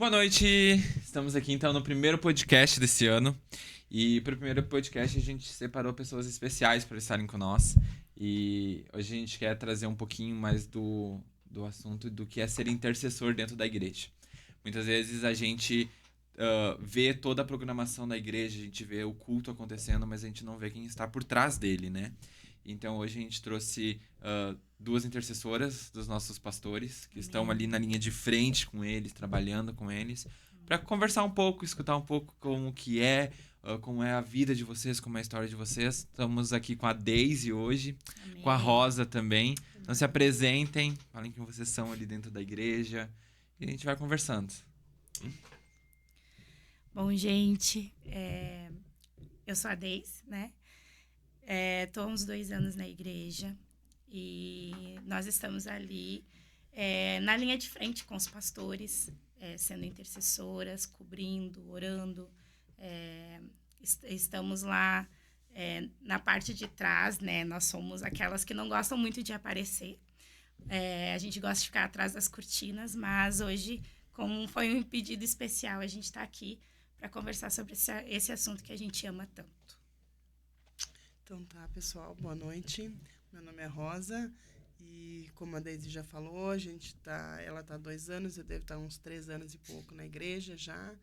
Boa noite! Estamos aqui então no primeiro podcast desse ano. E para o primeiro podcast a gente separou pessoas especiais para estarem com nós. E hoje a gente quer trazer um pouquinho mais do assunto do que é ser intercessor dentro da igreja. Muitas vezes a gente vê toda a programação da igreja, a gente vê o culto acontecendo, mas a gente não vê quem está por trás dele, né? Então hoje a gente trouxe duas intercessoras dos nossos pastores, que estão ali na linha de frente com eles, trabalhando com eles, para conversar um pouco, escutar um pouco como é a vida de vocês, como é a história de vocês. Estamos aqui com a Daisy hoje, Amém. com a Rosa também. Então se apresentem, falem quem vocês são ali dentro da igreja e a gente vai conversando. Bom, gente, eu sou a Deise, né? Estou há uns 2 anos na igreja e nós estamos ali na linha de frente com os pastores, sendo intercessoras, cobrindo, orando. Estamos lá na parte de trás, né? Nós somos aquelas que não gostam muito de aparecer. A gente gosta de ficar atrás das cortinas, mas hoje, como foi um pedido especial, a gente está aqui para conversar sobre esse assunto que a gente ama tanto. Então tá, pessoal, boa noite. Meu nome é Rosa e como a Daisy já falou, ela tá há 2 anos, eu devo estar uns 3 anos e pouco na igreja já,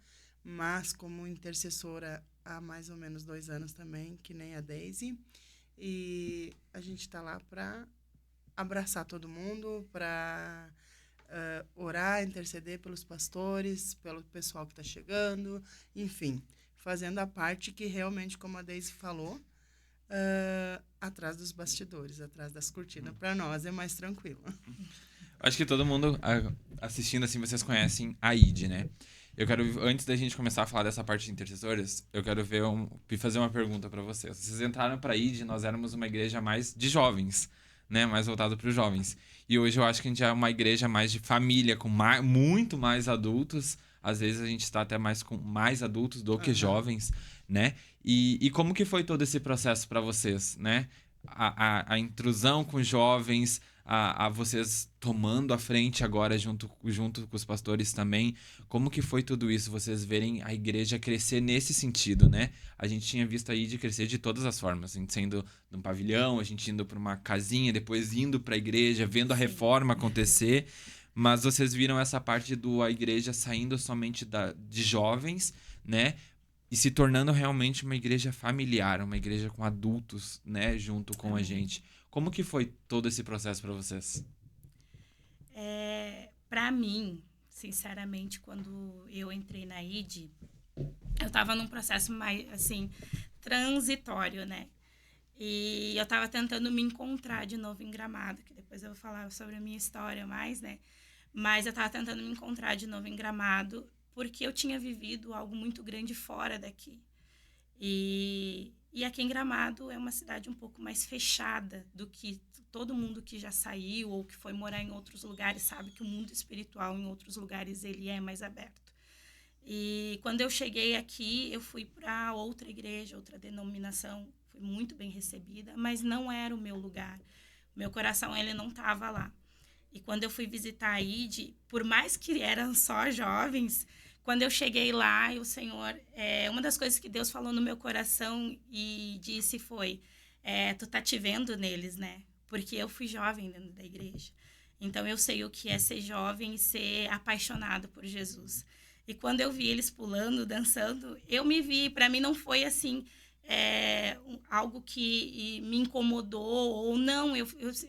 mas como intercessora há mais ou menos 2 anos também, que nem a Daisy. E a gente está lá para abraçar todo mundo, para orar, interceder pelos pastores, pelo pessoal que está chegando, enfim, fazendo a parte que realmente, como a Daisy falou, atrás dos bastidores, atrás das cortinas. Para nós é mais tranquilo. Acho que todo mundo assistindo assim, vocês conhecem a ID, né? Antes da gente começar a falar dessa parte de intercessores, eu quero fazer uma pergunta para vocês. Vocês entraram para a ID, nós éramos uma igreja mais de jovens, né? Mais voltado para os jovens. E hoje eu acho que a gente é uma igreja mais de família, com muito mais adultos. Às vezes a gente está até mais com mais adultos do que jovens, né? E como que foi todo esse processo para vocês, né? A intrusão com jovens, a vocês tomando a frente agora junto com os pastores também. Como que foi tudo isso? Vocês verem a igreja crescer nesse sentido, né? A gente tinha visto aí de crescer de todas as formas. A gente saindo de um pavilhão, a gente indo para uma casinha, depois indo para a igreja, vendo a reforma acontecer. Mas vocês viram essa parte a igreja saindo somente de jovens, né? E se tornando realmente uma igreja familiar, uma igreja com adultos, né, junto com a gente. Como que foi todo esse processo para vocês? Para mim, sinceramente, quando eu entrei na ID, eu estava num processo mais, assim, transitório, né? E eu estava tentando me encontrar de novo em Gramado, que depois eu vou falar sobre a minha história mais, né? Mas eu estava tentando me encontrar de novo em Gramado, porque eu tinha vivido algo muito grande fora daqui. E aqui em Gramado é uma cidade um pouco mais fechada do que todo mundo que já saiu ou que foi morar em outros lugares sabe que o mundo espiritual em outros lugares ele é mais aberto. E quando eu cheguei aqui, eu fui para outra igreja, outra denominação, fui muito bem recebida, mas não era o meu lugar. Meu coração ele não estava lá. E quando eu fui visitar a ID, por mais que eram só jovens, quando eu cheguei lá, o Senhor, uma das coisas que Deus falou no meu coração e disse foi, tu tá te vendo neles, né? Porque eu fui jovem dentro da igreja. Então, eu sei o que é ser jovem e ser apaixonado por Jesus. E quando eu vi eles pulando, dançando, eu me vi. Para mim, não foi assim... algo que me incomodou ou não, eu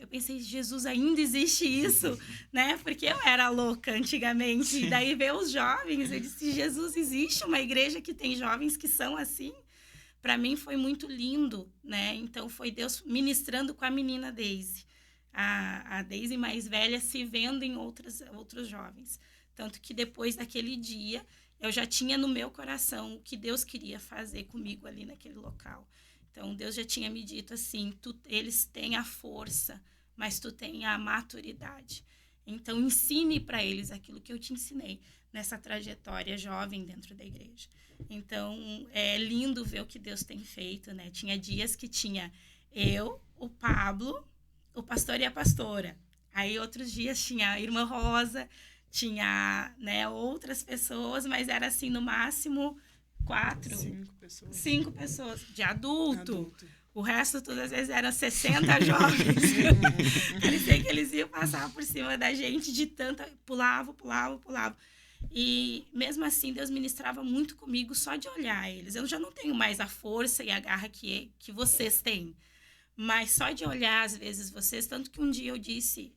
pensei, Jesus, ainda existe isso, né? Porque eu era louca antigamente, Sim. E daí ver os jovens, eu disse, Jesus, existe uma igreja que tem jovens que são assim? Para mim foi muito lindo, né? Então foi Deus ministrando com a menina Daisy, a Daisy mais velha se vendo em outros jovens. Tanto que depois daquele dia, eu já tinha no meu coração o que Deus queria fazer comigo ali naquele local. Então, Deus já tinha me dito assim, eles têm a força, mas tu tem a maturidade. Então, ensine para eles aquilo que eu te ensinei nessa trajetória jovem dentro da igreja. Então, é lindo ver o que Deus tem feito, né? Tinha dias que tinha eu, o Pablo, o pastor e a pastora. Aí, outros dias tinha a irmã Rosa, tinha, né, outras pessoas, mas era assim, no máximo 4, 5 pessoas de adulto. O resto, todas as vezes, eram 60 jovens. Parecia que eles iam passar por cima da gente de tanta... Pulava. E, mesmo assim, Deus ministrava muito comigo só de olhar eles. Eu já não tenho mais a força e a garra que vocês têm. Mas só de olhar, às vezes, vocês... Tanto que um dia eu disse,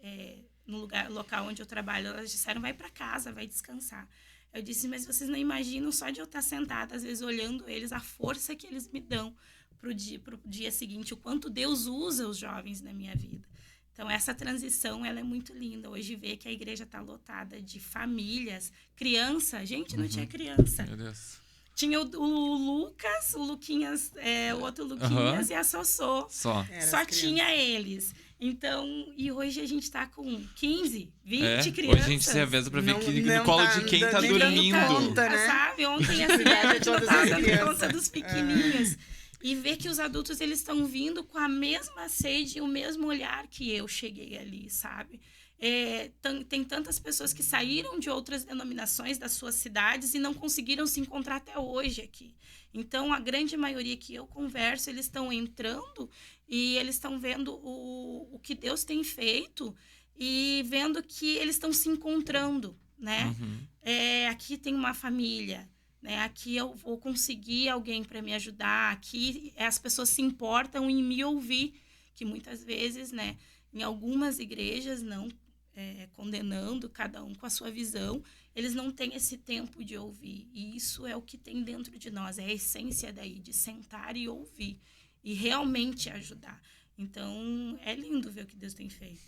no local onde eu trabalho, elas disseram, vai para casa, vai descansar. Eu disse, mas vocês não imaginam só de eu estar sentada, às vezes, olhando eles, a força que eles me dão pro dia seguinte, o quanto Deus usa os jovens na minha vida. Então, essa transição, ela é muito linda. Hoje, ver que a igreja está lotada de famílias, criança. Gente, não tinha criança. Meu Deus. Tinha o Lucas, o Luquinhas, o outro Luquinhas e a Sossô. Só Tinha eles. Então, e hoje a gente tá com 15, 20 crianças. Hoje a gente se avesa pra ver no colo de quem tá dormindo. Conta, né? Sabe? Ontem a gente não tava dando conta dos pequenininhos. E ver que os adultos, eles estão vindo com a mesma sede e o mesmo olhar que eu cheguei ali, sabe? Tem tantas pessoas que saíram de outras denominações das suas cidades e não conseguiram se encontrar até hoje aqui. Então, a grande maioria que eu converso, eles estão entrando e eles estão vendo o que Deus tem feito e vendo que eles estão se encontrando, né? Aqui tem uma família, né? Aqui eu vou conseguir alguém para me ajudar. Aqui as pessoas se importam em me ouvir, que muitas vezes, né, em algumas igrejas, não condenando cada um com a sua visão, eles não têm esse tempo de ouvir. E isso é o que tem dentro de nós, é a essência daí, de sentar e ouvir e realmente ajudar. Então, é lindo ver o que Deus tem feito.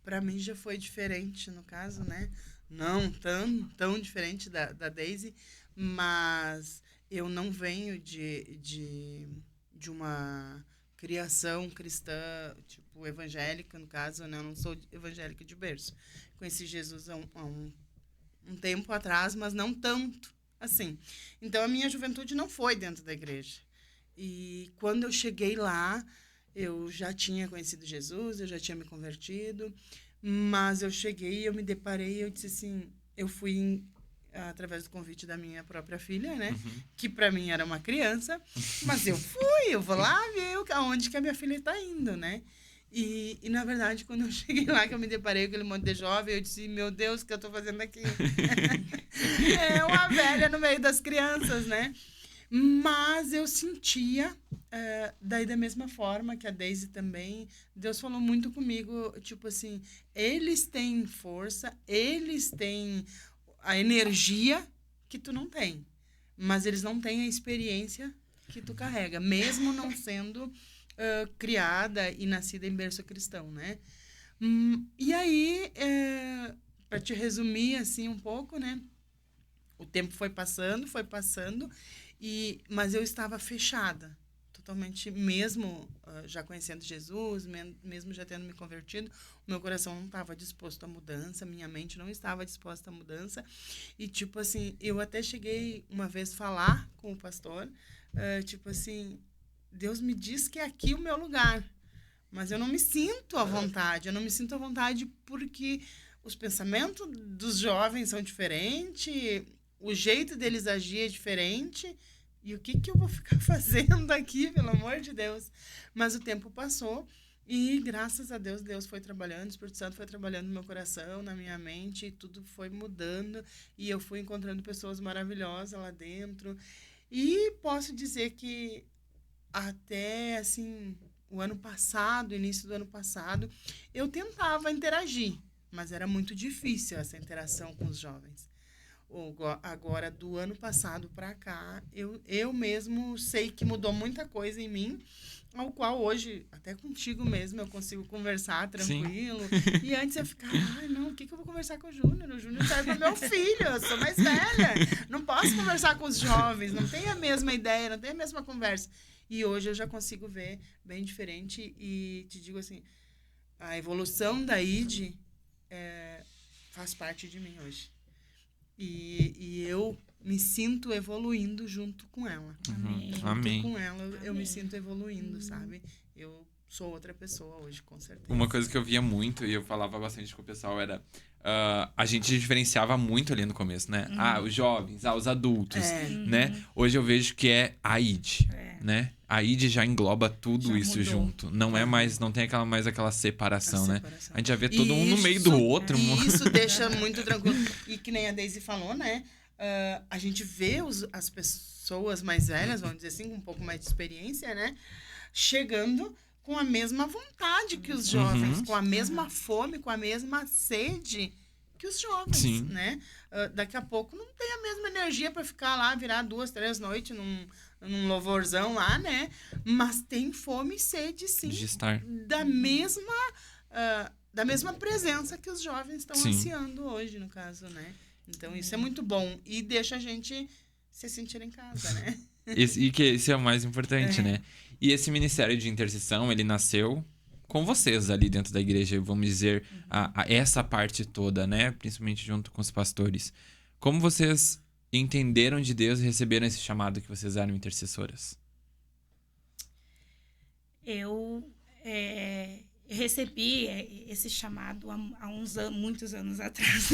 Para mim já foi diferente no caso, né? Não tão diferente da Daisy, mas eu não venho de uma criação cristã, tipo, evangélica, no caso, né? Eu não sou evangélica de berço. Conheci Jesus há um tempo atrás, mas não tanto assim. Então, a minha juventude não foi dentro da igreja. E quando eu cheguei lá, eu já tinha conhecido Jesus, eu já tinha me convertido, mas eu cheguei, eu me deparei, eu disse assim, eu fui através do convite da minha própria filha, né? Que para mim era uma criança, mas eu vou lá ver aonde que a minha filha está indo, né? E, na verdade, quando eu cheguei lá, que eu me deparei com aquele monte de jovem, eu disse, meu Deus, o que eu estou fazendo aqui? Uma velha no meio das crianças, né? Mas eu sentia, daí da mesma forma que a Daisy também, Deus falou muito comigo, tipo assim, eles têm força, eles têm a energia que tu não tem, mas eles não têm a experiência que tu carrega, mesmo não sendo criada e nascida em berço cristão, né? E aí, para te resumir assim um pouco, né? O tempo foi passando, mas eu estava fechada, totalmente, mesmo já conhecendo Jesus, mesmo já tendo me convertido, o meu coração não estava disposto à mudança, minha mente não estava disposta à mudança. E, tipo assim, eu até cheguei uma vez falar com o pastor, tipo assim, Deus me diz que é aqui o meu lugar, mas eu não me sinto à vontade, porque os pensamentos dos jovens são diferentes, o jeito deles agir é diferente. E o que eu vou ficar fazendo aqui, pelo amor de Deus? Mas o tempo passou e, graças a Deus, Deus foi trabalhando, o Espírito Santo foi trabalhando no meu coração, na minha mente, e tudo foi mudando. E eu fui encontrando pessoas maravilhosas lá dentro. E posso dizer que até, assim, o ano passado, início do ano passado, eu tentava interagir, mas era muito difícil essa interação com os jovens. Agora, do ano passado para cá, eu mesmo sei que mudou muita coisa em mim, ao qual hoje, até contigo mesmo, eu consigo conversar tranquilo. Sim. E antes eu ficava, não, o que eu vou conversar com o Júnior? O Júnior serve para meu filho, eu sou mais velha, não posso conversar com os jovens, não tem a mesma ideia, não tem a mesma conversa. E hoje eu já consigo ver bem diferente e te digo assim, a evolução da ID faz parte de mim hoje. E eu me sinto evoluindo junto com ela. Amém. Junto com ela, eu me sinto evoluindo, sabe? Eu sou outra pessoa hoje, com certeza. Uma coisa que eu via muito e eu falava bastante com o pessoal era... a gente diferenciava muito ali no começo, né? Os jovens, os adultos, né? Hoje eu vejo que é a ID, né? A ID já engloba tudo Já isso mudou. junto. Não é mais, não tem mais aquela separação, né? separação. A gente já vê todo um no meio do outro. E isso deixa muito tranquilo. E que nem a Daisy falou, né? A gente vê as pessoas mais velhas, vamos dizer assim, com um pouco mais de experiência, né? Chegando com a mesma vontade que os jovens, com a mesma fome, com a mesma sede que os jovens, Sim. né? Daqui a pouco não tem a mesma energia para ficar lá, virar 2, 3 noites num louvorzão lá, né? Mas tem fome e sede, sim, De estar. da mesma presença que os jovens estão ansiando hoje, no caso, né? Então, isso é muito bom e deixa a gente se sentir em casa, né? Esse é o mais importante, né? E esse ministério de intercessão, ele nasceu com vocês ali dentro da igreja, vamos dizer, essa parte toda, né? Principalmente junto com os pastores. Como vocês entenderam de Deus e receberam esse chamado que vocês eram intercessoras? Eu recebi esse chamado há muitos anos atrás.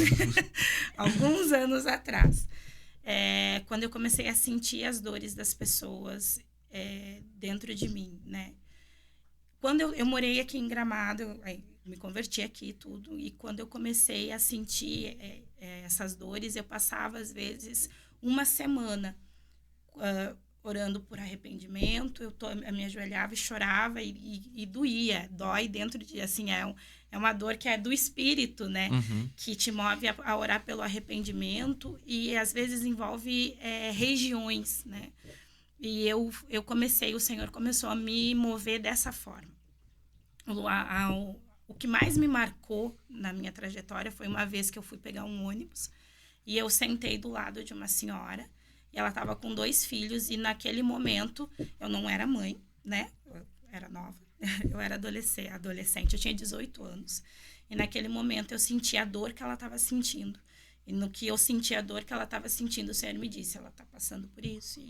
Alguns anos atrás. Quando eu comecei a sentir as dores das pessoas dentro de mim, né? Quando eu morei aqui em Gramado, me converti aqui e tudo, e quando eu comecei a sentir essas dores, eu passava, às vezes, uma semana orando por arrependimento, eu me ajoelhava e chorava e doía, dói dentro de, assim, é uma dor que é do espírito, né? Que te move a orar pelo arrependimento e às vezes envolve regiões, né? E o Senhor começou a me mover dessa forma. O que mais me marcou na minha trajetória foi uma vez que eu fui pegar um ônibus e eu sentei do lado de uma senhora e ela estava com 2 filhos e naquele momento eu não era mãe, né? Eu era nova, eu era adolescente, eu tinha 18 anos. E naquele momento eu senti a dor que ela estava sentindo. E no que eu senti a dor que ela estava sentindo, o Senhor me disse, ela está passando por isso.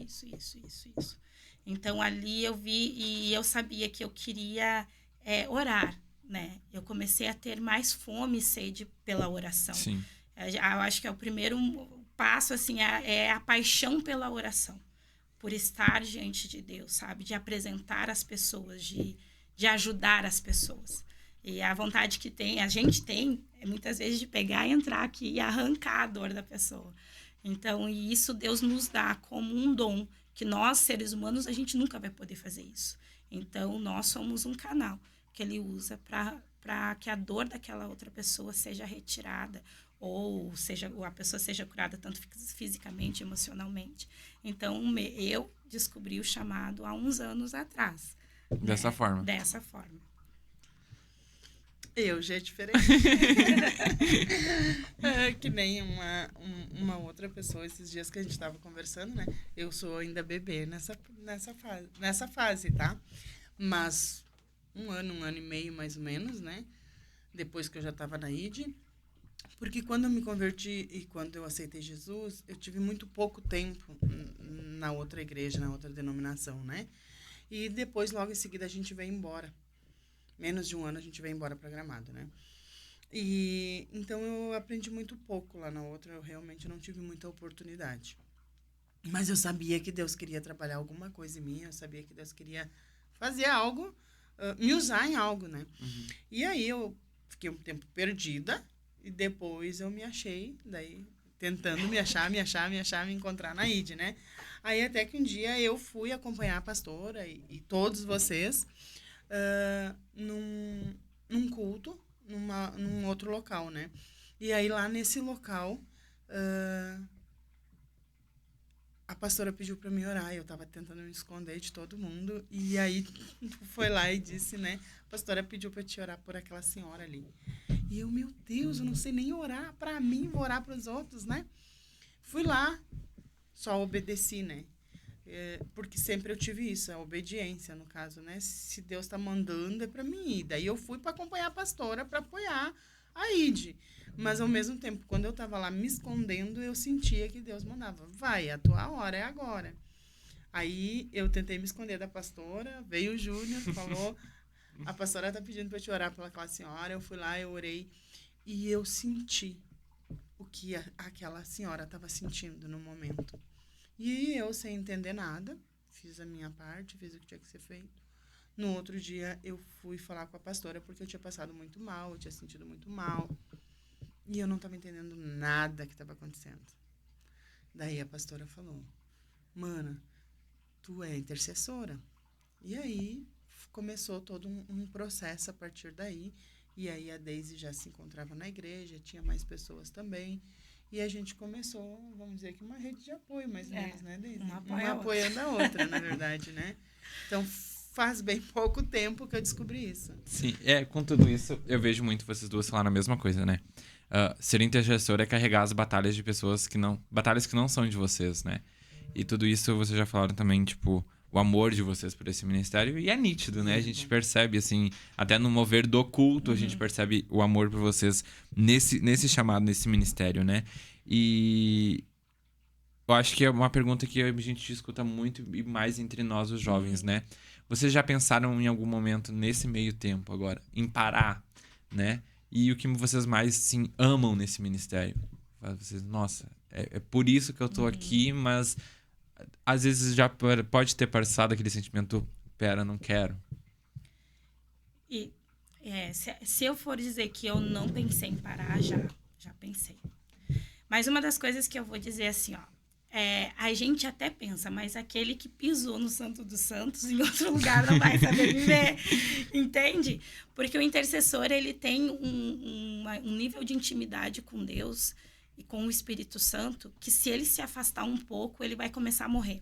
Então ali eu vi e eu sabia que eu queria orar, né? Eu comecei a ter mais fome e sede pela oração. Sim. Eu acho que é o primeiro passo, assim, é a paixão pela oração. Por estar diante de Deus, sabe? De apresentar as pessoas, de ajudar as pessoas. E a vontade que a gente tem, muitas vezes, de pegar e entrar aqui e arrancar a dor da pessoa. Então, e isso Deus nos dá como um dom, que nós, seres humanos, a gente nunca vai poder fazer isso. Então, nós somos um canal que Ele usa para que a dor daquela outra pessoa seja retirada, ou a pessoa seja curada tanto fisicamente, emocionalmente. Então, eu descobri o chamado há uns anos atrás. Dessa forma. Dessa forma. Eu já é diferente. Que nem uma outra pessoa, esses dias que a gente estava conversando, né? Eu sou ainda bebê nessa fase, tá? Mas um ano e meio, mais ou menos, né? Depois que eu já estava na ID. Porque quando eu me converti e quando eu aceitei Jesus, eu tive muito pouco tempo na outra igreja, na outra denominação, né? E depois, logo em seguida, a gente veio embora. Menos de um ano a gente veio embora para Gramado, né? E então eu aprendi muito pouco lá na outra, eu realmente não tive muita oportunidade. Mas eu sabia que Deus queria trabalhar alguma coisa em mim, eu sabia que Deus queria fazer algo, me usar em algo, né? E aí eu fiquei um tempo perdida e depois eu me achei, daí tentando me encontrar na ID, né? Aí até que um dia eu fui acompanhar a pastora e todos vocês num culto, num outro local, né? E aí lá nesse local, a pastora pediu para mim orar, eu tava tentando me esconder de todo mundo, e aí foi lá e disse, né? A pastora pediu para te orar por aquela senhora ali. E eu, meu Deus, eu não sei nem orar para mim, vou orar para os outros, né? Fui lá, só obedeci, né? Porque sempre eu tive isso, a obediência, no caso, né? Se Deus tá mandando, é para mim ir. Daí eu fui para acompanhar a pastora, para apoiar a ID. Mas, ao mesmo tempo, quando eu tava lá me escondendo, eu sentia que Deus mandava, vai, a tua hora é agora. Aí, eu tentei me esconder da pastora, veio o Júnior, falou, A pastora tá pedindo para eu te orar pelaquela senhora. Eu fui lá, eu orei. E eu senti o que aquela senhora estava sentindo no momento. E eu, sem entender nada, fiz a minha parte, fiz o que tinha que ser feito. No outro dia, eu fui falar com a pastora, porque eu tinha passado muito mal, eu tinha sentido muito mal. E eu não estava entendendo nada que estava acontecendo. Daí a pastora falou, mana, tu é intercessora. E aí começou todo um processo a partir daí. E aí a Deise já se encontrava na igreja, tinha mais pessoas também. E a gente começou, vamos dizer que uma rede de apoio, mais ou menos, né, Deise? Uma apoiando a outra, na verdade, né? Então, faz bem pouco tempo que eu descobri isso. Sim, com tudo isso, eu vejo muito vocês duas falarem a mesma coisa, né? Ser intercessor é carregar as batalhas de pessoas batalhas que não são de vocês, né? E tudo isso vocês já falaram também, tipo, o amor de vocês por esse ministério. E é nítido, né? A gente percebe, assim, até no mover do culto, a gente percebe o amor por vocês nesse chamado, nesse ministério, né? E eu acho que é uma pergunta que a gente escuta muito e mais entre nós, os jovens, né? Vocês já pensaram em algum momento, nesse meio tempo agora, em parar, né? E o que vocês mais, sim, amam nesse ministério? Vocês, nossa, é por isso que eu tô aqui, mas às vezes já pode ter passado aquele sentimento, pera, não quero. E se eu for dizer que eu não pensei em parar, já pensei. Mas uma das coisas que eu vou dizer assim, ó, a gente até pensa, mas aquele que pisou no Santo dos Santos em outro lugar não vai saber viver, entende? Porque o intercessor, ele tem um nível de intimidade com Deus e com o Espírito Santo, que se ele se afastar um pouco, ele vai começar a morrer.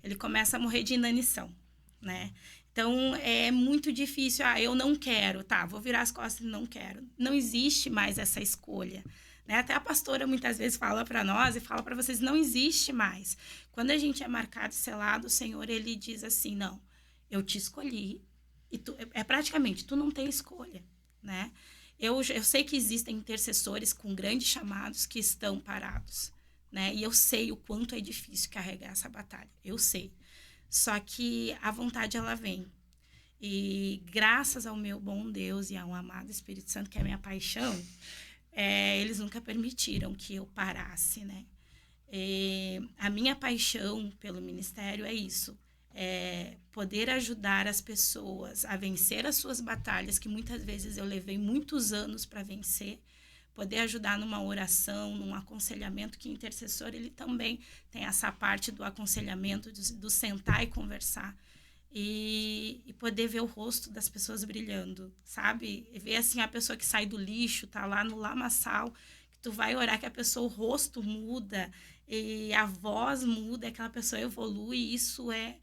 Ele começa a morrer de inanição, né? Então, é muito difícil. Eu não quero, vou virar as costas e não quero. Não existe mais essa escolha. Né? Até a pastora muitas vezes fala para nós e fala para vocês, não existe mais. Quando a gente é marcado e selado, o Senhor, ele diz assim, não, eu te escolhi. E praticamente, tu não tem escolha, né? Eu sei que existem intercessores com grandes chamados que estão parados, né? E eu sei o quanto é difícil carregar essa batalha, eu sei. Só que a vontade, ela vem. E graças ao meu bom Deus e ao amado Espírito Santo, que é a minha paixão, eles nunca permitiram que eu parasse, né? A minha paixão pelo ministério é isso. Poder ajudar as pessoas a vencer as suas batalhas, que muitas vezes eu levei muitos anos para vencer. Poder ajudar numa oração, num aconselhamento, que o intercessor, ele também tem essa parte do aconselhamento, do sentar e conversar. E poder ver o rosto das pessoas brilhando, sabe? E ver, assim, a pessoa que sai do lixo, tá lá no lamaçal, que tu vai orar, que a pessoa, o rosto muda, e a voz muda, aquela pessoa evolui, e isso é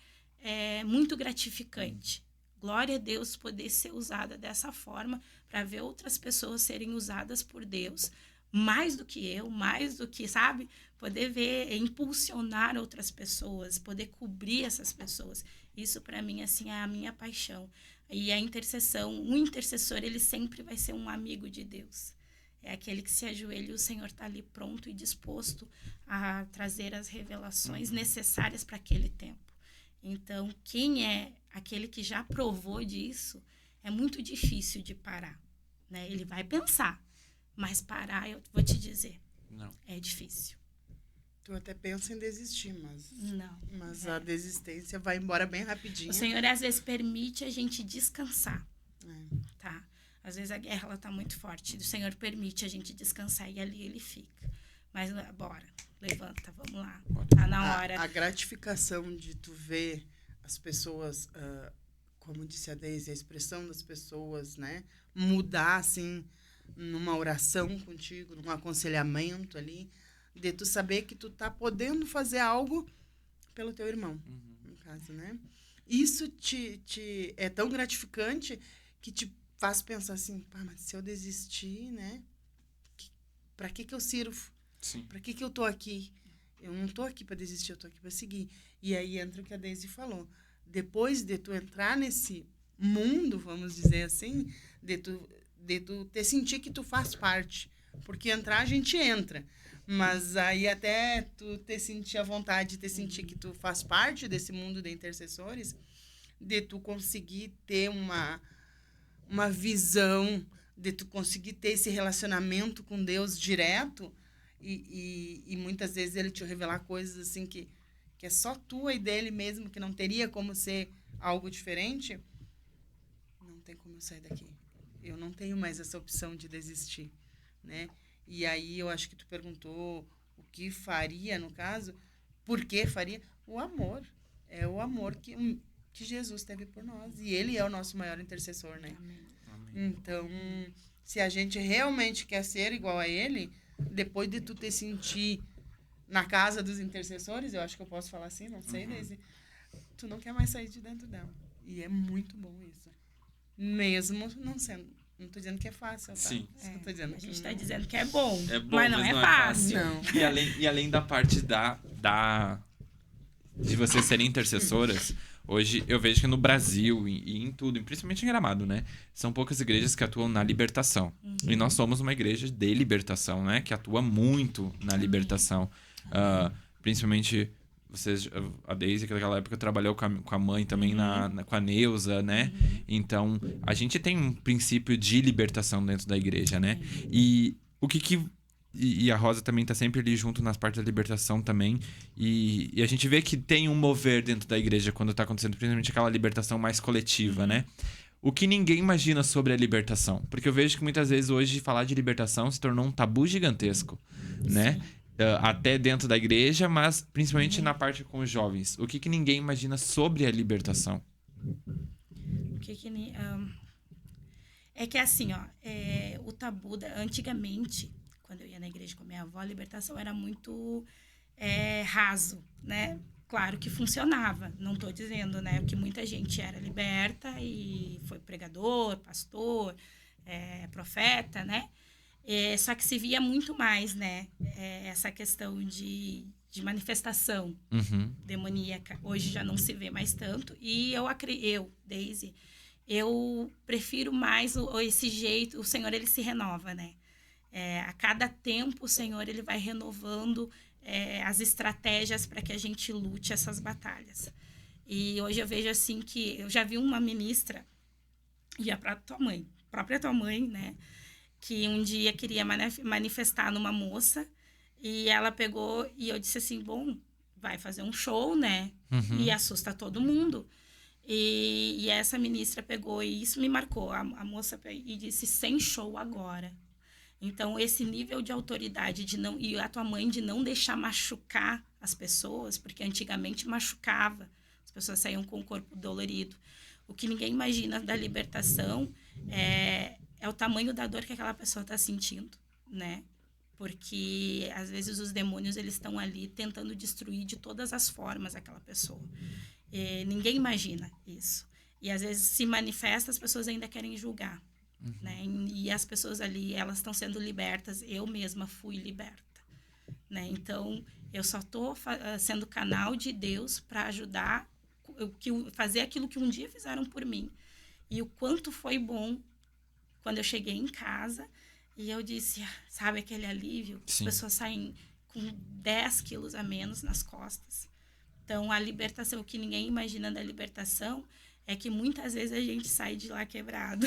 muito gratificante. Glória a Deus poder ser usada dessa forma, para ver outras pessoas serem usadas por Deus, mais do que eu, mais do que, sabe? Poder ver, impulsionar outras pessoas, poder cobrir essas pessoas. Isso, para mim, assim, é a minha paixão. E a intercessão, o intercessor, ele sempre vai ser um amigo de Deus. É aquele que se ajoelha e o Senhor está ali pronto e disposto a trazer as revelações necessárias para aquele tempo. Então, quem é aquele que já provou disso, é muito difícil de parar, né? Ele vai pensar, mas parar, eu vou te dizer, não. É difícil. Tu até pensa em desistir, não. Mas a desistência vai embora bem rapidinho. O Senhor, às vezes, permite a gente descansar, tá? Às vezes a guerra, ela tá muito forte. O Senhor permite a gente descansar e ali ele fica. Mas, bora, levanta, vamos lá. Tá na hora. A gratificação de tu ver as pessoas, como disse a Deise, a expressão das pessoas, né? Mudar, assim, numa oração contigo, num aconselhamento ali, de tu saber que tu tá podendo fazer algo pelo teu irmão, no caso, né? Isso te é tão gratificante que te faz pensar assim, mas se eu desistir, né? Pra que eu sirvo? Sim. Pra que eu tô aqui? Eu não tô aqui para desistir, eu tô aqui para seguir. E aí entra o que a Deise falou. Depois de tu entrar nesse mundo, vamos dizer assim, de tu te sentir que tu faz parte. Porque entrar, a gente entra. Mas aí até tu te sentir a vontade de te sentir que tu faz parte desse mundo de intercessores, de tu conseguir ter uma visão de tu conseguir ter esse relacionamento com Deus direto e muitas vezes ele te revelar coisas assim que é só tua e dele mesmo, que não teria como ser algo diferente, não tem como eu sair daqui. Eu não tenho mais essa opção de desistir, né? E aí eu acho que tu perguntou o que faria, no caso, por que faria? O amor. É o amor que Jesus teve por nós. E ele é o nosso maior intercessor, né? Amém. Então, se a gente realmente quer ser igual a ele, depois de tu te sentir na casa dos intercessores, eu acho que eu posso falar assim, não sei, Daisy, tu não quer mais sair de dentro dela. E é muito bom isso. Mesmo não sendo... Não tô dizendo que é fácil, tá? Sim. Eu tô dizendo A gente que está não. dizendo que é bom, É bom, mas não é fácil. Não. E além da parte de vocês serem intercessoras, hoje eu vejo que no Brasil e em tudo, principalmente em Gramado, né? São poucas igrejas que atuam na libertação. E nós somos uma igreja de libertação, né? Que atua muito na libertação. Principalmente vocês, a Deise, que naquela época trabalhou com a mãe também, com a Neuza, né? Então, a gente tem um princípio de libertação dentro da igreja, né? E o que e a Rosa também tá sempre ali junto nas partes da libertação também. E a gente vê que tem um mover dentro da igreja quando tá acontecendo, principalmente aquela libertação mais coletiva, né? O que ninguém imagina sobre a libertação. Porque eu vejo que muitas vezes hoje falar de libertação se tornou um tabu gigantesco, né? Até dentro da igreja, mas principalmente na parte com os jovens. O que ninguém imagina sobre a libertação? É que assim, ó, o tabu antigamente, quando eu ia na igreja com a minha avó, a libertação era muito raso, né? Claro que funcionava, não estou dizendo, né, que muita gente era liberta e foi pregador, pastor, profeta, né? Só que se via muito mais, né, essa questão de manifestação demoníaca. Hoje já não se vê mais tanto. E Daisy, eu prefiro mais esse jeito. O Senhor, ele se renova, né? A cada tempo, o Senhor, ele vai renovando as estratégias para que a gente lute essas batalhas. E hoje eu vejo assim que eu já vi uma ministra, e a própria tua mãe, né? Que um dia queria manifestar numa moça, e ela pegou, e eu disse assim, bom, vai fazer um show, né? E assusta todo mundo. E essa ministra pegou, e isso me marcou, a moça e disse, sem show agora. Então, esse nível de autoridade e a tua mãe de não deixar machucar as pessoas, porque antigamente machucava, as pessoas saíam com o corpo dolorido. O que ninguém imagina da libertação é o tamanho da dor que aquela pessoa está sentindo, né? Porque, às vezes, os demônios, eles estão ali tentando destruir de todas as formas aquela pessoa. Ninguém imagina isso. E, às vezes, se manifesta, as pessoas ainda querem julgar, né? E as pessoas ali, elas estão sendo libertas. Eu mesma fui liberta, né? Então, eu só estou sendo canal de Deus para ajudar, fazer aquilo que um dia fizeram por mim. E o quanto foi bom quando eu cheguei em casa e eu disse, sabe aquele alívio? Sim. As pessoas saem com 10 quilos a menos nas costas. Então, a libertação, o que ninguém imagina da libertação é que muitas vezes a gente sai de lá quebrado.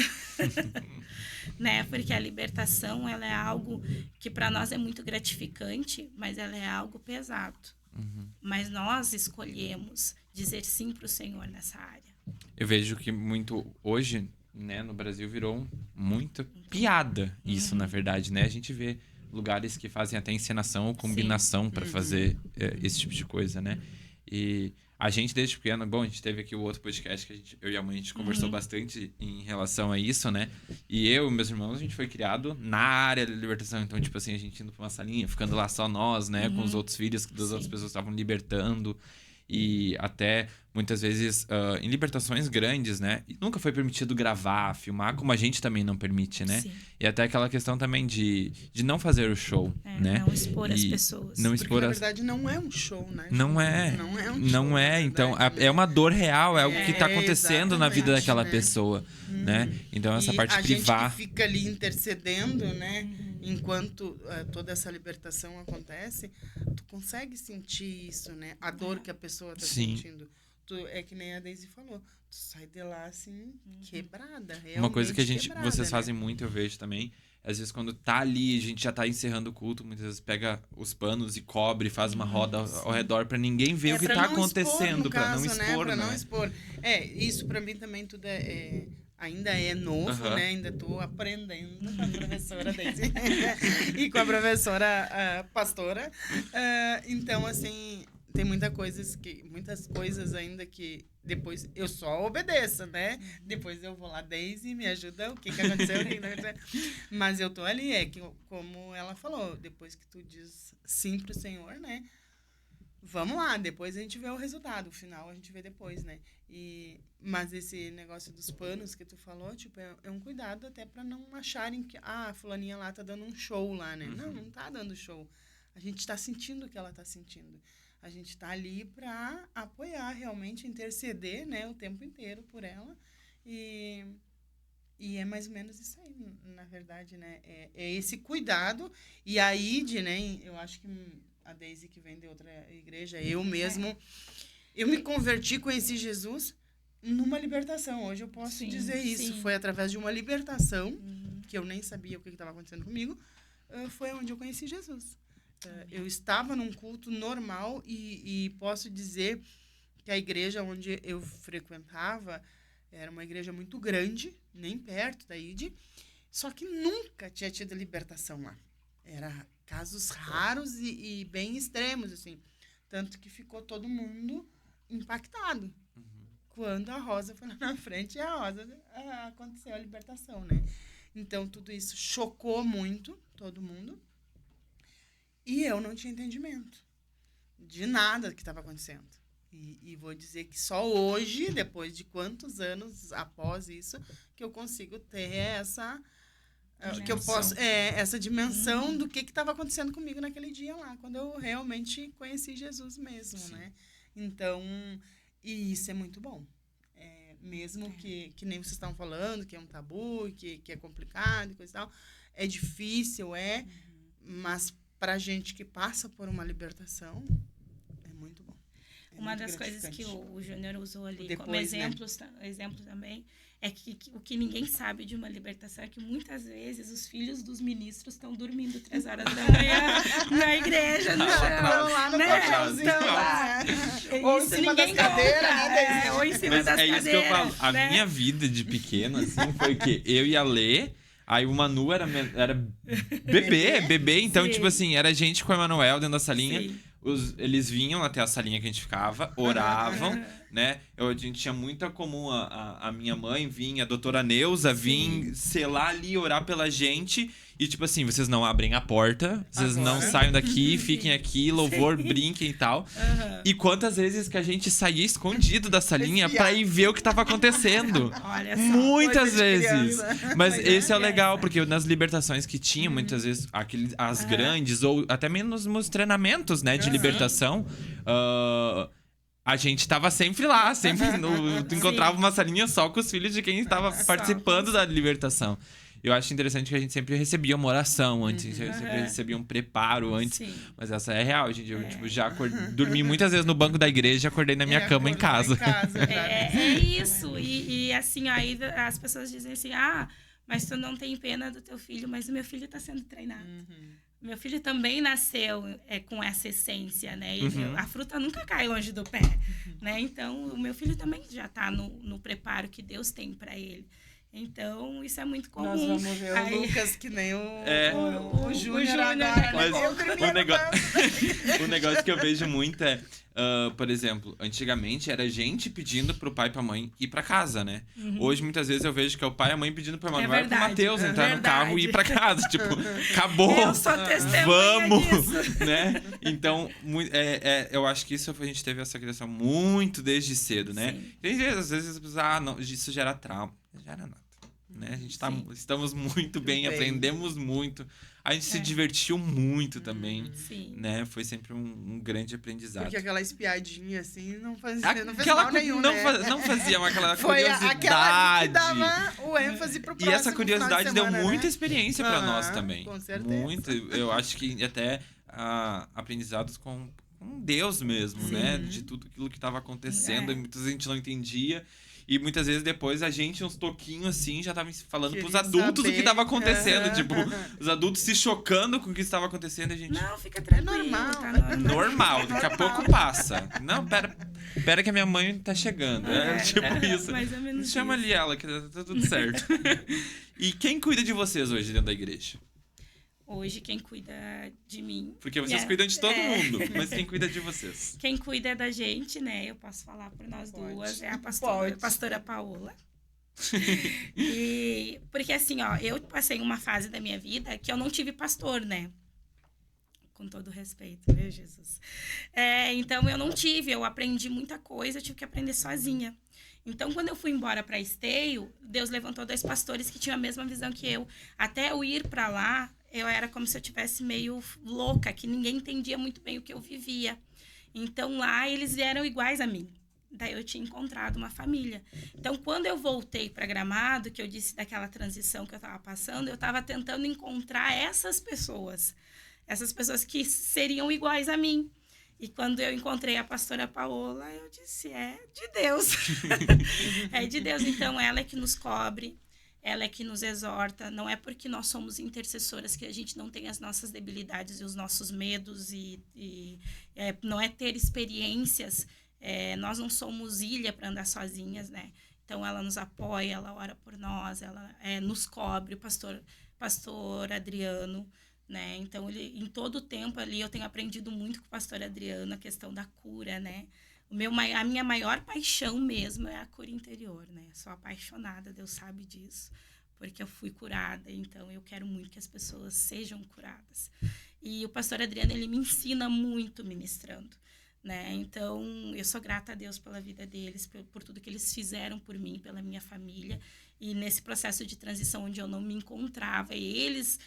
Né? Porque a libertação, ela é algo que para nós é muito gratificante, mas ela é algo pesado. Mas nós escolhemos dizer sim para o Senhor nessa área. Eu vejo que muito hoje, né, no Brasil virou muita piada isso, na verdade, né? A gente vê lugares que fazem até encenação ou combinação para fazer esse tipo de coisa, né? E a gente, desde pequeno, bom, a gente teve aqui o outro podcast que eu e a mãe, a gente conversou bastante em relação a isso, né? E eu e meus irmãos, a gente foi criado na área da libertação. Então, tipo assim, a gente indo pra uma salinha, ficando lá só nós, né? Com os outros filhos das outras pessoas que estavam libertando. E até, muitas vezes, em libertações grandes, né? E nunca foi permitido gravar, filmar, como a gente também não permite, né? Sim. E até aquela questão também de não fazer o show, né? Não expor as pessoas. Não Porque, expor na verdade, não é um show, né? Não é. Não é um show. Não é. Então, é uma dor real, é algo que está acontecendo na vida exatamente, daquela né? pessoa, né? Então, essa parte a privar... gente que fica ali intercedendo, né? Enquanto toda essa libertação acontece, tu consegue sentir isso, né? A dor que a pessoa está Sim. sentindo. é que nem a Daisy falou, tu sai de lá, assim, quebrada, Uma coisa que quebrada, vocês né? fazem muito, eu vejo também, às vezes quando tá ali, a gente já tá encerrando o culto, muitas vezes pega os panos e cobre, faz uma roda ao redor pra ninguém ver o que pra tá não expor, acontecendo, no pra não caso, né? expor, Pra né? não expor. Isso pra mim também tudo ainda é novo, né? Ainda tô aprendendo com a professora Daisy e com a professora pastora. Então, assim, tem muitas coisas ainda que depois eu só obedeço, né? Depois eu vou lá, Daisy, me ajuda, o que aconteceu, o que não aconteceu. Mas eu tô ali, como ela falou, depois que tu diz sim pro Senhor, né? Vamos lá, depois a gente vê o resultado, o final a gente vê depois, né? Mas esse negócio dos panos que tu falou, tipo, é um cuidado até pra não acharem que, a fulaninha lá tá dando um show lá, né? Não tá dando show. A gente tá sentindo o que ela tá sentindo. A gente tá ali pra apoiar, realmente, interceder, né? O tempo inteiro por ela. E é mais ou menos isso aí, na verdade, né? É esse cuidado. E a Ide, né? Eu acho que a Daisy, que vem de outra igreja, eu mesmo, eu me converti, conheci Jesus numa libertação. Hoje eu posso dizer isso. Sim. Foi através de uma libertação, que eu nem sabia o que estava acontecendo comigo, foi onde eu conheci Jesus. Eu estava num culto normal e posso dizer que a igreja onde eu frequentava era uma igreja muito grande, nem perto da ID, só que nunca tinha tido libertação lá. Era casos raros e bem extremos, assim. Tanto que ficou todo mundo impactado. Quando a Rosa foi lá na frente, aconteceu a libertação, né? Então, tudo isso chocou muito todo mundo. E eu não tinha entendimento de nada que estava acontecendo. E vou dizer que só hoje, depois de quantos anos após isso, que eu consigo ter essa... que eu posso, essa dimensão do que estava acontecendo comigo naquele dia lá, quando eu realmente conheci Jesus mesmo, né? Então, e isso é muito bom. Mesmo que nem vocês estavam falando, que é um tabu, que é complicado e coisa e tal, é difícil, mas pra gente que passa por uma libertação, é muito bom. Uma das coisas que o Júnior usou ali depois, como exemplo também é que o que ninguém sabe de uma libertação é que muitas vezes os filhos dos ministros estão dormindo 3 horas da manhã na igreja, no chão. Lá no colchãozinho. Ou em cima das cadeiras, né? Ou em cima das cadeiras. É isso que eu falo. A minha vida de pequeno, assim, foi que eu e a Lê, aí o Manu era bebê. Então, tipo assim, era gente com o Emanuel dentro da salinha. Sim. Eles vinham até a salinha que a gente ficava, oravam, né? A gente tinha muita comum, a minha mãe vinha, a doutora Neuza vinha selar ali, orar pela gente. E tipo assim, vocês não abrem a porta, vocês não saiam daqui, fiquem aqui, louvor, brinquem e tal. E quantas vezes que a gente saía escondido da salinha pra ir ver o que tava acontecendo. Olha só. Muitas vezes. Criança. Mas esse é o legal, porque nas libertações que tinha, muitas vezes, as grandes, ou até mesmo nos treinamentos, né, de libertação, a gente tava sempre lá, sempre tu encontrava uma salinha só com os filhos de quem estava participando da libertação. Eu acho interessante que a gente sempre recebia uma oração antes, sempre recebia um preparo antes. Sim. Mas essa é real, gente. Eu já dormi muitas vezes no banco da igreja e acordei na minha cama em casa. É isso. E assim, aí as pessoas dizem assim, mas tu não tem pena do teu filho, mas o meu filho tá sendo treinado. Meu filho também nasceu com essa essência, né? A fruta nunca cai longe do pé, né? Então, o meu filho também já tá no preparo que Deus tem para ele. Então, isso é muito comum. Nós vamos ver o Lucas, que nem o Júnior agora. Mas o negócio que eu vejo muito por exemplo, antigamente era gente pedindo pro pai e pra mãe ir pra casa, né? Hoje, muitas vezes, eu vejo que é o pai e a mãe pedindo pro Emanuel e pro Matheus entrar no carro e ir pra casa. Tipo, acabou! Eu sou testemunha disso. Né? Então, eu acho que a gente teve essa criação muito desde cedo, né? Tem vezes, às vezes, as pessoas, não, isso gera trauma. Gera nada. Né? A gente estamos muito bem, aprendemos muito. A gente se divertiu muito também, né? Foi sempre um grande aprendizado. Porque aquela espiadinha, assim, não fez mal nenhum, não fazia aquela foi curiosidade. Aquela que dava o ênfase pro próximo. E essa curiosidade semana, deu muita né? experiência para nós também. Com certeza. Muito. Eu acho que até aprendizados com um Deus mesmo, né? De tudo aquilo que estava acontecendo. E muitas vezes a gente não entendia. E muitas vezes depois a gente, uns toquinhos assim, já tava falando pros adultos o que estava acontecendo. Tipo, os adultos se chocando com o que estava acontecendo. E a gente... Não, fica tranquilo. É normal. Tá normal. Normal, daqui a pouco passa. Não, pera que a minha mãe tá chegando. Tipo isso. Mais ou menos Chama isso. ali ela, que tá tudo certo. E quem cuida de vocês hoje dentro da igreja? Hoje, quem cuida de mim... Porque vocês cuidam de todo mundo, mas quem cuida de vocês? Quem cuida da gente, né? Eu posso falar por nós duas, é a pastora Paola. E porque assim, ó, eu passei uma fase da minha vida que eu não tive pastor, né? Com todo respeito, viu, Jesus? Então, eu não tive, eu aprendi muita coisa, eu tive que aprender sozinha. Então, quando eu fui embora para Esteio, Deus levantou 2 pastores que tinham a mesma visão que eu. Até eu ir para lá, eu era como se eu tivesse meio louca, que ninguém entendia muito bem o que eu vivia. Então, lá, eles eram iguais a mim. Daí, eu tinha encontrado uma família. Então, quando eu voltei para Gramado, que eu disse daquela transição que eu estava passando, eu estava tentando encontrar essas pessoas que seriam iguais a mim. E quando eu encontrei a pastora Paola, eu disse, é de Deus. É de Deus. Então, ela é que nos cobre, ela é que nos exorta. Não é porque nós somos intercessoras que a gente não tem as nossas debilidades e os nossos medos. Não é ter experiências. Nós não somos ilha para andar sozinhas, né? Então, ela nos apoia, ela ora por nós, ela nos cobre. O pastor Adriano... né? Então, em todo o tempo ali, eu tenho aprendido muito com o pastor Adriano a questão da cura, né? A minha maior paixão mesmo é a cura interior, né? Sou apaixonada, Deus sabe disso, porque eu fui curada, então eu quero muito que as pessoas sejam curadas. E o pastor Adriano, ele me ensina muito ministrando, né? Então, eu sou grata a Deus pela vida deles, por tudo que eles fizeram por mim, pela minha família, e nesse processo de transição onde eu não me encontrava, e eles...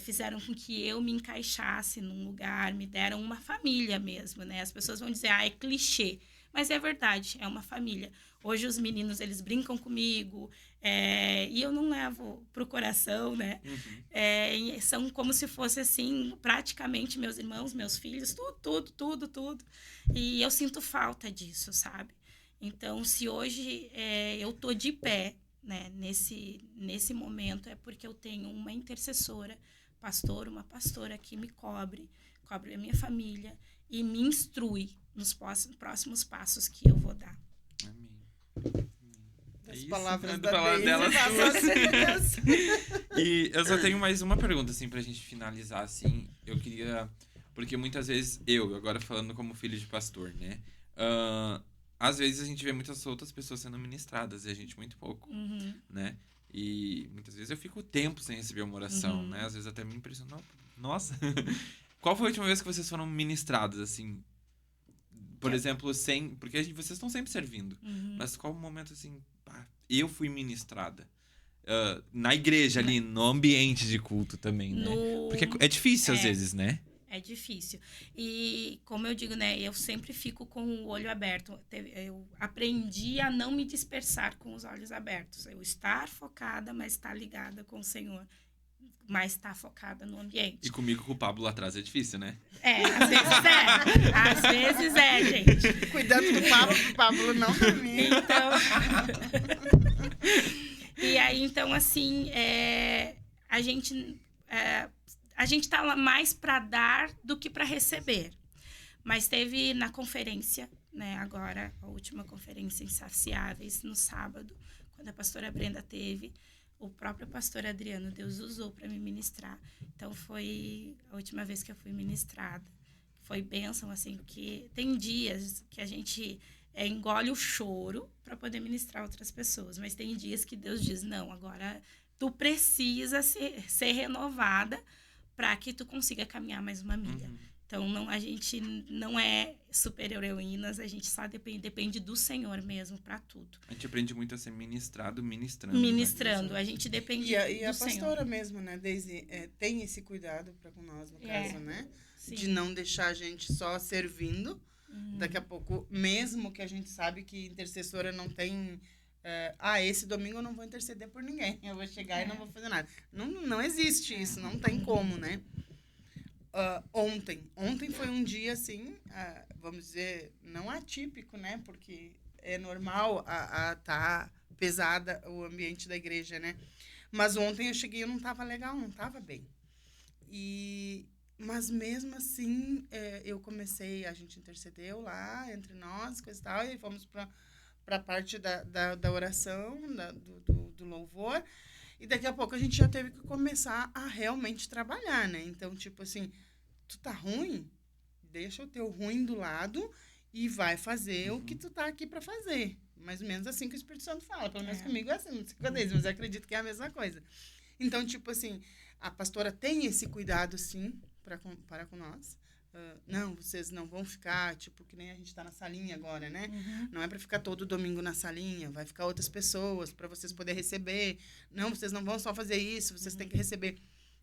fizeram com que eu me encaixasse num lugar, me deram uma família mesmo, né? As pessoas vão dizer, é clichê, mas é verdade, é uma família. Hoje os meninos, eles brincam comigo, e eu não levo pro coração, né? São como se fosse, assim, praticamente meus irmãos, meus filhos, tudo. E eu sinto falta disso, sabe? Então, se hoje eu tô de pé, né, nesse momento, é porque eu tenho uma intercessora, uma pastora que me cobre a minha família e me instrui nos próximos passos que eu vou dar. Amém. As isso, palavras delas duas. E eu só tenho mais uma pergunta, assim, pra gente finalizar, assim. Eu queria... Porque muitas vezes, agora falando como filho de pastor, né? Às vezes a gente vê muitas outras pessoas sendo ministradas e a gente muito pouco, né? E muitas vezes eu fico tempo sem receber uma oração, né? Às vezes até me impressiona. Nossa! Qual foi a última vez que vocês foram ministrados, assim? Por exemplo, porque vocês estão sempre servindo. Mas qual o momento, assim, eu fui ministrada? Na igreja ali, no ambiente de culto também, né? Porque é difícil às vezes, né? É difícil. E, como eu digo, né, eu sempre fico com o olho aberto. Eu aprendi a não me dispersar com os olhos abertos. Eu estar focada, mas estar ligada com o Senhor. Mas estar focada no ambiente. E comigo, com o Pablo lá atrás, é difícil, né? Às vezes é. Às vezes é, gente. Cuidado do Pablo não dormir. Então... E aí, então, assim, a gente tá lá mais para dar do que para receber. Mas teve na conferência, né, agora, a última conferência Insaciáveis, no sábado, quando a pastora Brenda teve, o próprio pastor Adriano, Deus usou para me ministrar. Então, foi a última vez que eu fui ministrada. Foi bênção, assim, porque tem dias que a gente engole o choro para poder ministrar outras pessoas. Mas tem dias que Deus diz, não, agora tu precisa ser renovada para que tu consiga caminhar mais uma milha. Então, a gente não é super-heroínas, a gente só depende do Senhor mesmo para tudo. A gente aprende muito a ser ministrando. Ministrando, a gente depende do Senhor. E a pastora mesmo, né, Daisy, tem esse cuidado para com nós, no caso, né? Sim. De não deixar a gente só servindo. Daqui a pouco, mesmo que a gente sabe que intercessora não tem... esse domingo eu não vou interceder por ninguém. Eu vou chegar e não vou fazer nada. Não existe isso, não tem como, né? Ontem foi um dia, assim, vamos dizer, não atípico, né? Porque é normal tá pesada o ambiente da igreja, né? Mas ontem eu cheguei, eu não estava legal, não estava bem. Mas mesmo assim, eu comecei, a gente intercedeu lá entre nós, coisa e tal, e fomos para a parte da oração, do louvor, e daqui a pouco a gente já teve que começar a realmente trabalhar, né? Então, tipo assim, tu tá ruim, deixa o teu ruim do lado e vai fazer o que tu tá aqui para fazer. Mais ou menos assim que o Espírito Santo fala. Pelo menos comigo é assim, não sei quando é isso, mas eu acredito que é a mesma coisa. Então, tipo assim, a pastora tem esse cuidado, sim, para com nós. Não, vocês não vão ficar, tipo, que nem a gente tá na salinha agora, né? Não é para ficar todo domingo na salinha, vai ficar outras pessoas para vocês poderem receber. Não, vocês não vão só fazer isso, vocês têm que receber.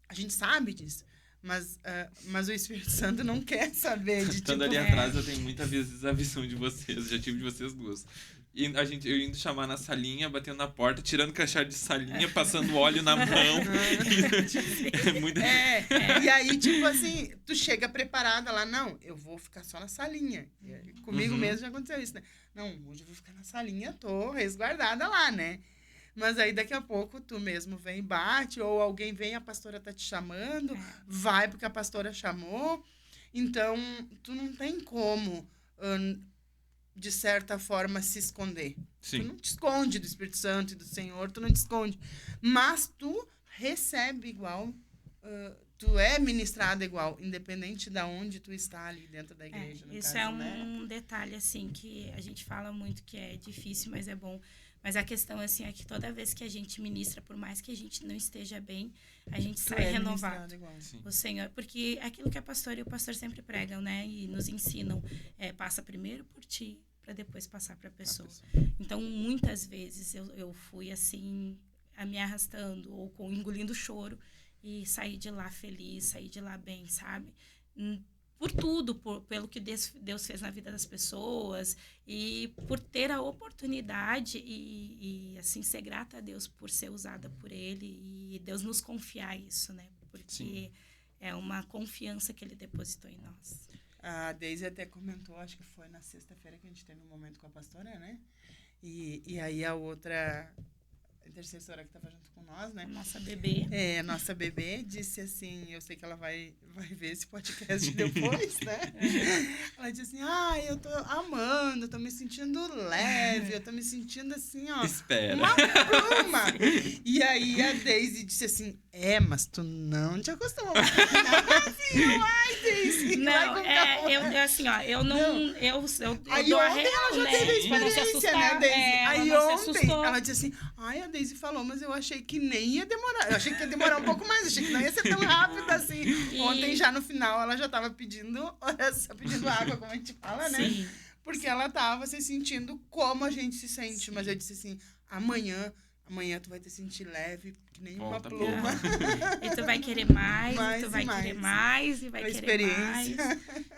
A gente sabe disso. Mas o Espírito Santo não quer saber de Estando ali atrás, eu tenho muitas vezes a visão de vocês, já tive de vocês duas. E eu indo chamar na salinha, batendo na porta, tirando crachá de salinha, passando óleo na mão. É muito... E aí, tipo assim, tu chega preparada lá, não, eu vou ficar só na salinha. Comigo mesmo já aconteceu isso, né? Não, hoje eu vou ficar na salinha, tô resguardada lá, né? Mas aí daqui a pouco tu mesmo vem e bate, ou alguém vem, a pastora tá te chamando, vai porque a pastora chamou. Então, tu não tem como, de certa forma, se esconder. Sim. Tu não te esconde do Espírito Santo e do Senhor, tu não te esconde. Mas tu recebe igual, tu é ministrado igual, independente de onde tu está ali dentro da igreja. Isso é um detalhe, assim, que a gente fala muito que é difícil, mas é bom. Mas a questão, assim, é que toda vez que a gente ministra, por mais que a gente não esteja bem, a gente sai renovado. O Senhor, porque aquilo que a pastora e o pastor sempre pregam, né? E nos ensinam, passa primeiro por ti, para depois passar para a pessoa. Então, muitas vezes eu fui, assim, me arrastando ou engolindo choro e saí de lá feliz, saí de lá bem, sabe? Por tudo, pelo que Deus fez na vida das pessoas e por ter a oportunidade e assim, ser grata a Deus por ser usada por Ele e Deus nos confiar isso, né? Porque é uma confiança que Ele depositou em nós. A Deise até comentou, acho que foi na sexta-feira que a gente teve um momento com a pastora, né? E aí a outra intercessora que estava junto com nós, né? Nossa bebê. A nossa bebê disse assim, eu sei que ela vai ver esse podcast depois, né? Ela disse assim, eu tô amando, eu tô me sentindo leve, eu tô me sentindo assim, ó, Espera. uma pluma. E aí a Deise disse assim, mas tu não te acostumou. Ai, Deise. Não, eu assim, ó, eu não... Eu aí dou ontem ela já teve a experiência, né, Deise? Aí ontem ela disse assim, a Deise falou, mas eu achei que nem ia demorar. Eu achei que ia demorar um pouco mais, achei que não ia ser tão rápido assim. Ontem, já no final, ela já tava pedindo água, como a gente fala, né? Sim. Porque ela tava se sentindo como a gente se sente. Sim. Mas eu disse assim, amanhã tu vai te sentir leve, que nem uma pluma. E tu vai querer mais, e tu vai querer mais, e vai querer mais.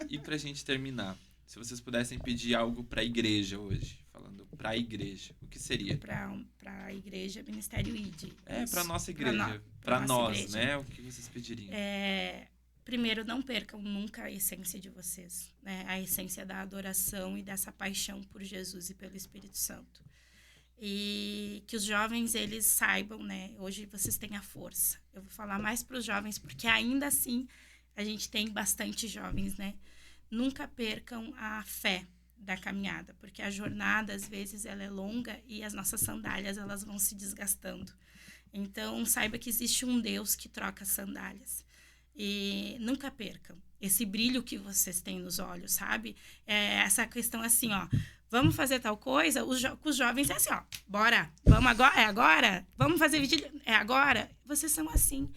E pra gente terminar, se vocês pudessem pedir algo pra igreja hoje, falando pra igreja, o que seria? Pra igreja, Ministério ID. Pra nossa igreja. Pra nós, igreja. Né? O que vocês pediriam? Primeiro, não percam nunca a essência de vocês, né? A essência da adoração e dessa paixão por Jesus e pelo Espírito Santo. E que os jovens, eles saibam, né? Hoje vocês têm a força. Eu vou falar mais para os jovens, porque ainda assim a gente tem bastante jovens, né? Nunca percam a fé da caminhada, porque a jornada, às vezes, ela é longa e as nossas sandálias, elas vão se desgastando. Então, saiba que existe um Deus que troca sandálias. E nunca percam esse brilho que vocês têm nos olhos, sabe? Essa questão assim, ó, vamos fazer tal coisa, os jovens é assim, ó, bora, vamos agora, agora, vamos fazer vigília, agora. Vocês são assim.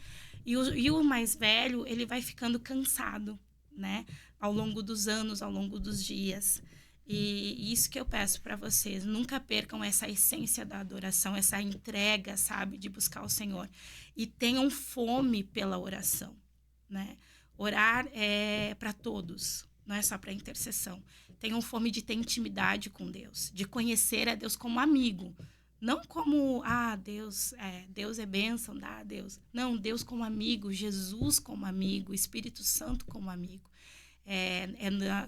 E o mais velho, ele vai ficando cansado, né? Ao longo dos anos, ao longo dos dias. E isso que eu peço para vocês, nunca percam essa essência da adoração, essa entrega, sabe, de buscar o Senhor. E tenham fome pela oração, né? Orar é para todos, não é só para intercessão. Tenham fome de ter intimidade com Deus, de conhecer a Deus como amigo, Não como, Deus é bênção, dá a Deus. Não, Deus como amigo, Jesus como amigo, Espírito Santo como amigo.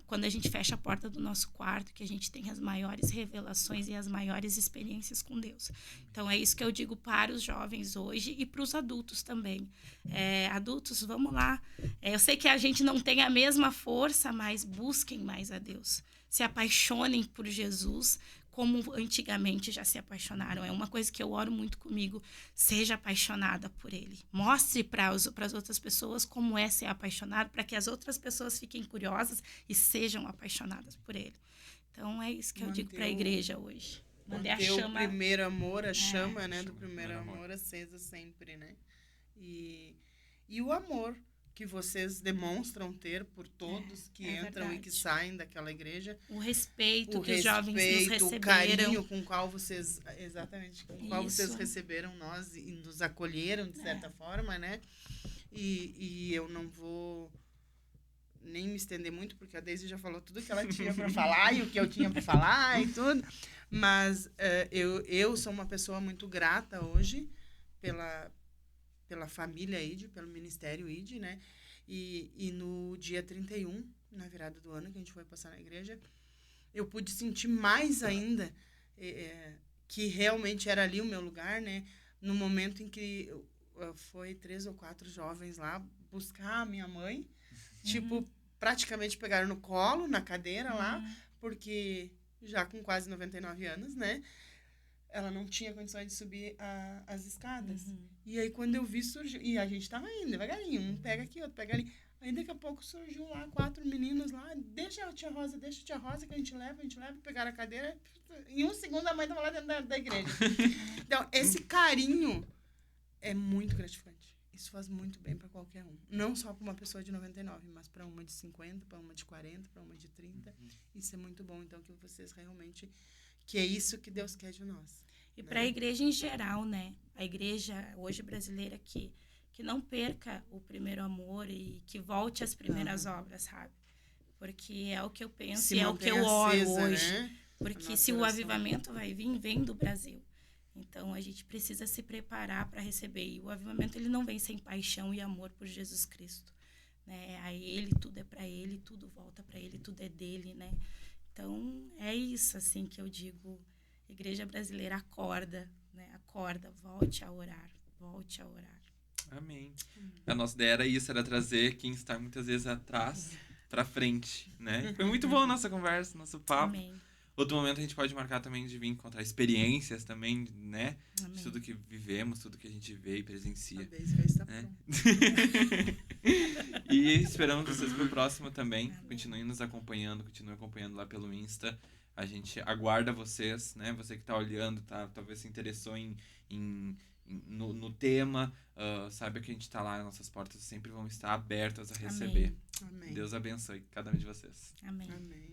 Quando a gente fecha a porta do nosso quarto que a gente tem as maiores revelações e as maiores experiências com Deus. Então, é isso que eu digo para os jovens hoje e para os adultos também. Adultos, vamos lá. Eu sei que a gente não tem a mesma força, mas busquem mais a Deus. Se apaixonem por Jesus como antigamente já se apaixonaram. É uma coisa que eu oro muito comigo. Seja apaixonada por Ele. Mostre para as outras pessoas como é ser apaixonado, para que as outras pessoas fiquem curiosas e sejam apaixonadas por Ele. Então, é isso que eu digo para a igreja hoje. Manter a chama. O primeiro amor, a chama, né, do primeiro amor acesa sempre, né? E o amor que vocês demonstram ter por todos que entram verdade. E que saem daquela igreja. O respeito que os jovens nos receberam. O carinho com qual vocês, exatamente, com qual vocês receberam nós e nos acolheram, de certa forma, né? E eu não vou nem me estender muito, porque a Daisy já falou tudo que ela tinha para falar e o que eu tinha para falar e tudo. Mas eu sou uma pessoa muito grata hoje pela família ID, pelo Ministério ID, né? E no dia 31, na virada do ano, que a gente foi passar na igreja, eu pude sentir mais ainda que realmente era ali o meu lugar, né? No momento em que foi 3 ou 4 jovens lá buscar a minha mãe, tipo, praticamente pegaram no colo, na cadeira lá, porque já com quase 99 anos, né? Ela não tinha condições de subir as escadas. E aí, quando eu vi, surgiu... E a gente tava indo devagarinho. Um pega aqui, outro pega ali. Aí, daqui a pouco, surgiu lá 4 meninos lá. Deixa a tia Rosa que a gente leva. Pegaram a cadeira. Em um segundo, a mãe tava lá dentro da igreja. Então, esse carinho é muito gratificante. Isso faz muito bem para qualquer um. Não só para uma pessoa de 99, mas para uma de 50, para uma de 40, para uma de 30. Isso é muito bom. Então, que vocês realmente... Que é isso que Deus quer de nós. E para a igreja em geral, né? A igreja hoje brasileira que não perca o primeiro amor e que volte às primeiras obras, sabe? Porque é o que eu penso e é o que eu oro acesa, hoje. Né? Porque se o avivamento vai vir, vem do Brasil. Então, a gente precisa se preparar para receber. E o avivamento, ele não vem sem paixão e amor por Jesus Cristo. Né? A Ele, tudo é para Ele, tudo volta para Ele, tudo é dele, né? Então, é isso, assim, que eu digo. Igreja brasileira, acorda, né? Acorda, volte a orar. Amém. A nossa ideia era isso, era trazer quem está muitas vezes atrás para frente, né? Foi muito boa a nossa conversa, nosso papo. Amém. Outro momento a gente pode marcar também de vir encontrar experiências também, né? Amém. De tudo que vivemos, tudo que a gente vê e presencia. Né? E esperamos vocês pro próximo também. Amém. Continuem nos acompanhando, continuem acompanhando lá pelo Insta. A gente aguarda vocês, né? Você que tá olhando, talvez se interessou no tema, saiba que a gente tá lá, nossas portas sempre vão estar abertas a receber. Amém. Deus abençoe cada um de vocês. Amém. Amém.